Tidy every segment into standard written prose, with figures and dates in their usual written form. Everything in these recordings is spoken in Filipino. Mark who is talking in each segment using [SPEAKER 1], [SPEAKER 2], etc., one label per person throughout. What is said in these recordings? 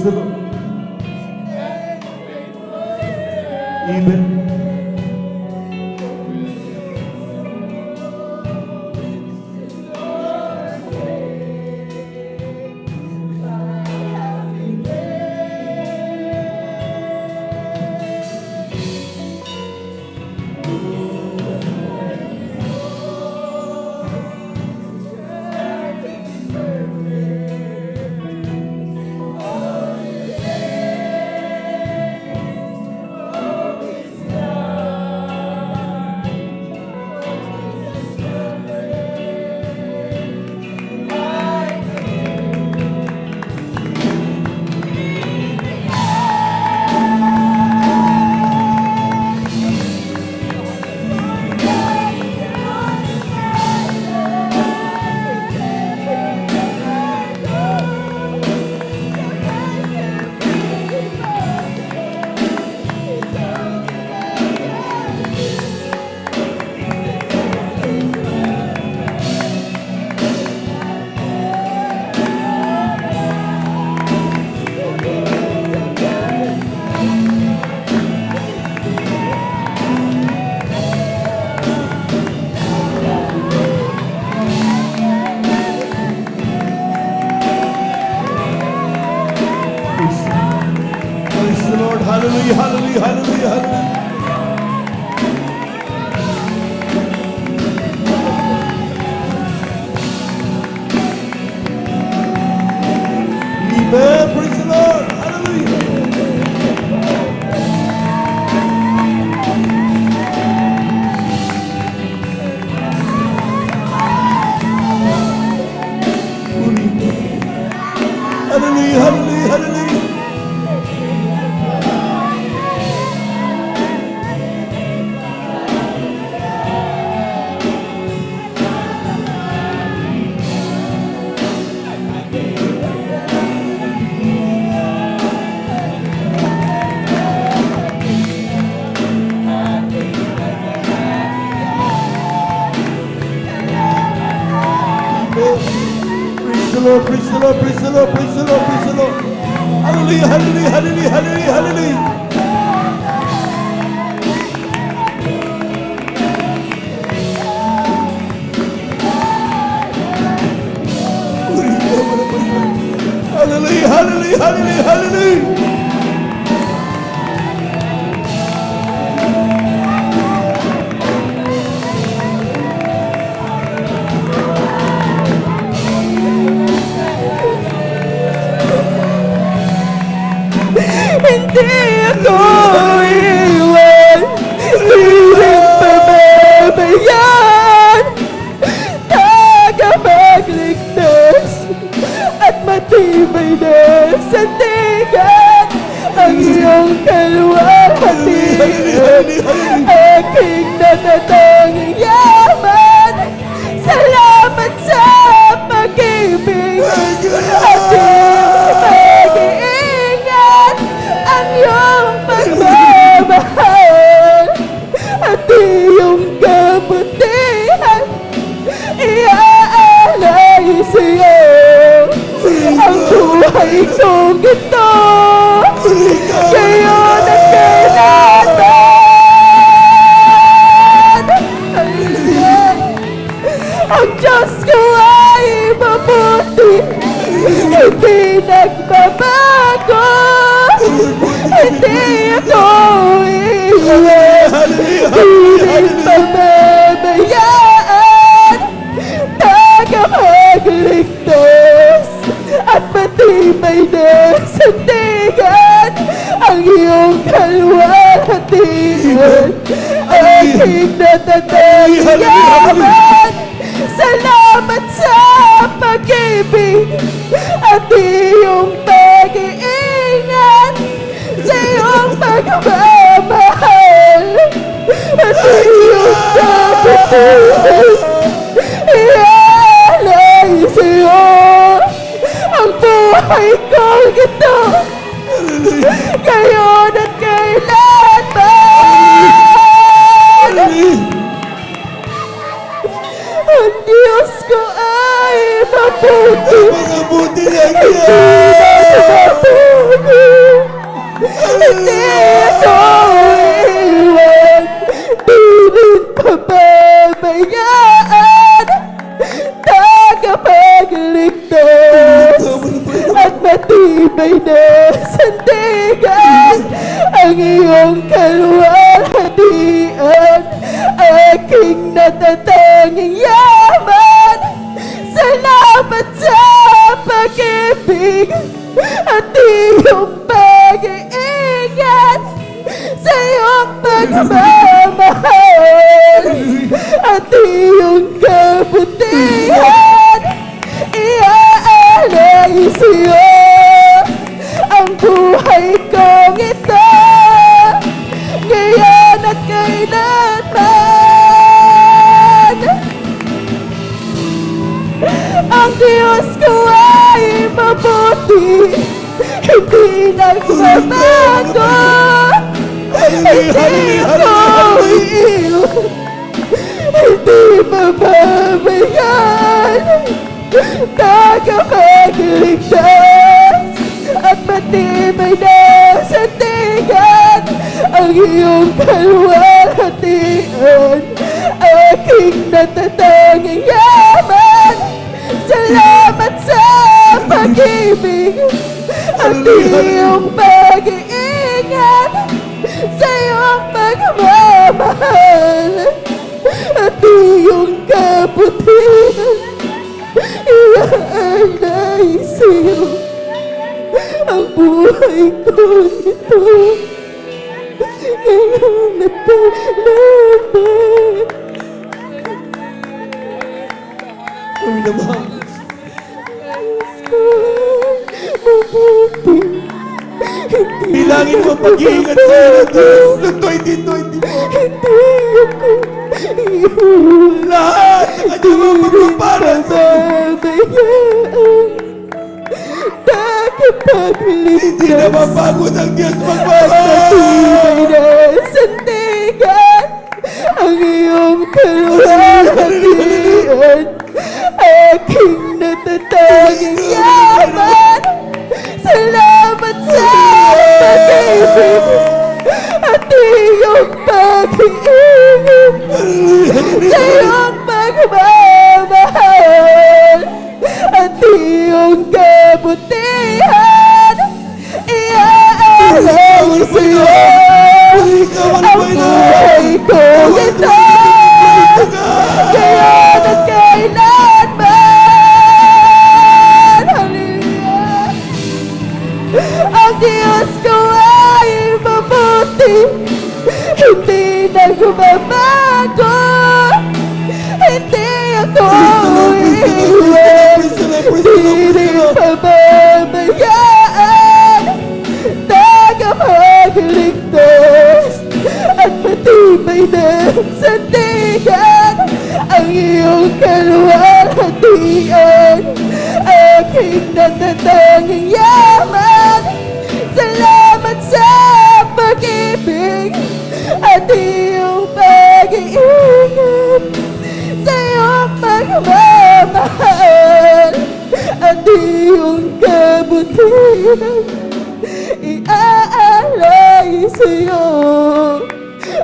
[SPEAKER 1] the Lord. Even hallelujah, hallelujah, hallelujah, hallelujah. Amen, praise the Lord, hallelujah. Hallelujah, hallelujah, hallelujah. Lord, praise the Lord, praise the Lord, praise the Lord, praise the Lord. Hallelujah, hallelujah, hallelujah, hallelujah, hallelujah. Hallelujah, hallelujah, hallelujah, hallelujah.
[SPEAKER 2] Hindi ako iwan, hindi pababayaan, tagapagligtas at matibay na sandigan ang iyong kalwalhatian, aking natatanging yaman. Salamat sa pag-ibig at pag-iingat, ang iyong pagmamahal at iyong kabutihan. Iaalay sa'yo ang buhay kong ito, ngayon at kailanman. Ang Diyos ko ay mabuti, hindi nagbabago, hindi ako iiwan, hindi pamamayaan, tagapagligtas at matibay na sandigan ang iyong kalwalhatian, aking natatanging yaman. Salamat sa pag-ibig at iyong pag-iingat, sa iyong pagmamahal at iyong kabutihan. Iaalay sa'yo ang buhay kong ito, ngayon at kailanman. Ang Diyos ko ay mabuti,
[SPEAKER 1] Mabuti na
[SPEAKER 2] hindi nagbabago, ako. Hindi ako iwan. Di rin pababayaan. Tagapagligtas at matibay na sandigan. Ang iyong kaluwalhatian, aking natatanging yaman. Salamat sa pag-ibig at iyong pag-iingat, sa iyong pagmamahal at iyong kabutihan. Iaalay sa'yo ang buhay kong ito, ngayon at kailanman. Ang Diyos ko ay mabuti, hindi nagbabago. Hindi ako iiwan, hindi mababayan. Tagapagligtas at matibay na sandigan. Ang iyong kaluwalhatian, aking natatanging yaman. Salamat sa pag-ibig at iyong pag-iingat, sa iyong pagmamahal at iyong kabutihan. Iaalay sa'yo ang buhay ko ito, ngayon at kailanman.
[SPEAKER 1] Kami naman.
[SPEAKER 2] Diyos ko ay mabuti, hindi
[SPEAKER 1] Bilangin mo ang pag-iingat sa iyo ng Diyos ng 2024.
[SPEAKER 2] hindi ako iiwan.
[SPEAKER 1] Lahat ng kanyang mga pagpaparal sa iyo. Hindi na mapagod ang Diyos magmahal.
[SPEAKER 2] Matibay na sandigan, ang iyong kaluwalhatian, aking natatanging yaman. Salamat sa pag-ibig at iyong pag-iingat, sa iyong pagmamahal at iyong kabutihan. Iaalay sa'yo ang buhay ko ito, ngayon at kailanman. Hallelujah. Ang Diyos ko ay mabuti, hindi nagbabago. Hindi ako iiwan, di rin pababayaan. Tagapagligtas at matibay na sandigan. Ang iyong kaluwalhatian, aking natatanging yaman. Salamat sa pag-ibig at iyong pag-iingat, sa iyong pagmamahal at iyong kabutihan. Iaalay sa'yo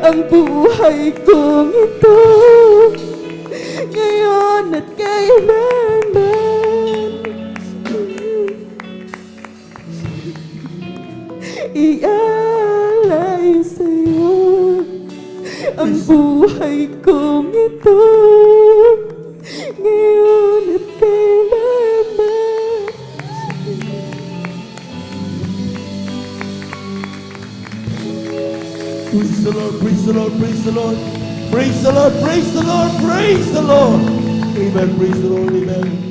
[SPEAKER 2] ang buhay kong ito, ngayon at kailanman. Iaalay sa'yo ang buhay kong ito, ngayon at kailanman.
[SPEAKER 1] Praise the Lord, praise the Lord, praise the Lord. Praise the Lord, praise the Lord, praise the Lord. Amen, praise the Lord, amen.